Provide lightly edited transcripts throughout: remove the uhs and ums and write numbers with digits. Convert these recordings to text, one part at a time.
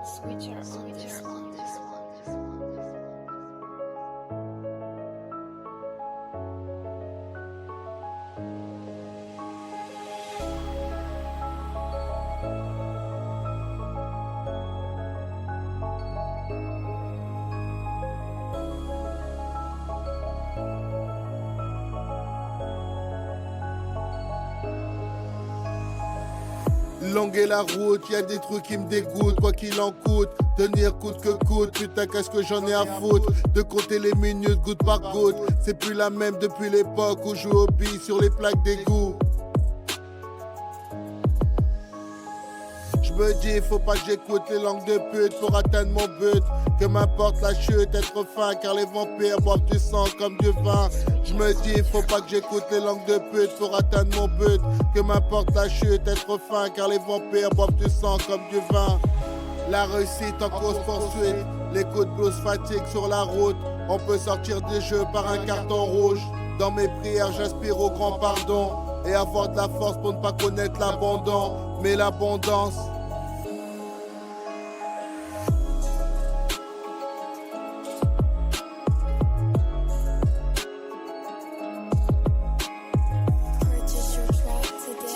Switcher on this one. Longue est la route, y a des trucs qui me dégoûtent, quoi qu'il en coûte. Tenir coûte que coûte, putain qu'est-ce que j'en ai à foutre de compter les minutes goutte par goutte. C'est plus la même depuis l'époque où je joue au billes sur les plaques d'égout. Je me dis, faut pas que j'écoute les langues de pute pour atteindre mon but. Que m'importe la chute, être fin, car les vampires boivent du sang comme du vin. Je me dis, faut pas que j'écoute les langues de pute pour atteindre mon but. Que m'importe la chute, être fin, car les vampires boivent du sang comme du vin. La réussite en course poursuite, les coups de blues fatigue sur la route. On peut sortir des jeux par un carton rouge. Dans mes prières, j'aspire au grand pardon et avoir de la force pour ne pas connaître l'abandon, mais l'abondance. Purchase your track today.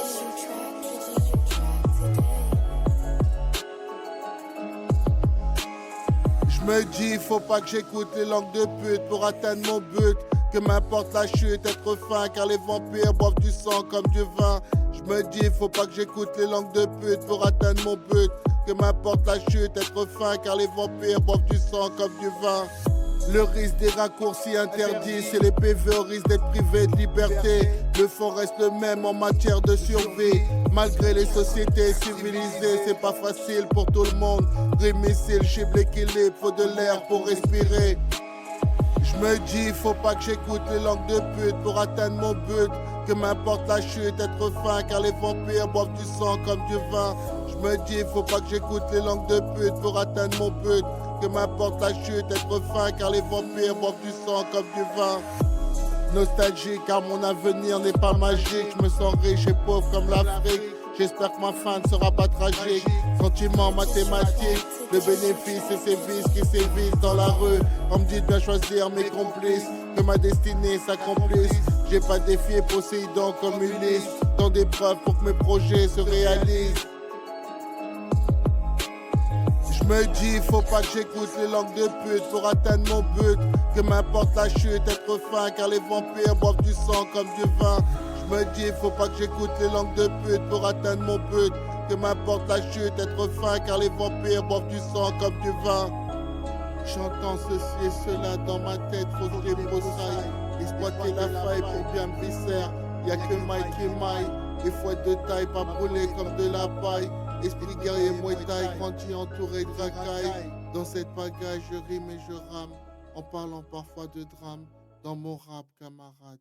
Je me dis, faut pas que j'écoute les langues de pute pour atteindre mon but. Que m'importe la chute, être fin, car les vampires boivent du sang comme du vin. Je me dis, faut pas que j'écoute les langues de pute pour atteindre mon but. Que m'importe la chute, être fin, car les vampires boivent du sang comme du vin. Le risque des raccourcis interdits, c'est les PV au risque d'être privés de liberté. Le fond reste le même en matière de survie. Malgré les sociétés civilisées, c'est pas facile pour tout le monde. Dream missile, cible l'équilibre, faut de l'air pour respirer. Je me dis, faut pas que j'écoute les langues de pute pour atteindre mon but. Que m'importe la chute, être fin, car les vampires boivent du sang comme du vin. Je me dis, faut pas que j'écoute les langues de pute pour atteindre mon but. Que m'importe la chute, être fin, car les vampires boivent du sang comme du vin. Nostalgique, car mon avenir n'est pas magique. Je me sens riche et pauvre comme l'Afrique. J'espère que ma fin ne sera pas tragique. Sentiment mathématique, le bénéfice et ses vices qui sévissent dans la rue. On me dit de bien choisir mes complices, que ma destinée s'accomplisse. J'ai pas défié Poséidon comme Ulysse, dans des preuves pour que mes projets se réalisent. Je me dis, faut pas que j'écoute les langues de pute pour atteindre mon but. Que m'importe la chute, être fin, car les vampires boivent du sang comme du vin. Je me dis, faut pas que j'écoute les langues de pute pour atteindre mon but. Que m'importe la chute, être fin, car les vampires boivent du sang comme du vin. J'entends ceci et cela dans ma tête, faut que je débroussaille. Exploiter la faille pour bien me viscère. Y'a que Mike et Mike, des fois de taille, pas brûlé comme de la paille. Esprit guerrier Muay Thai, grandi entouré de racailles. Dans cette pagaille, je rime et je rame, en parlant parfois de drame, dans mon rap, camarade.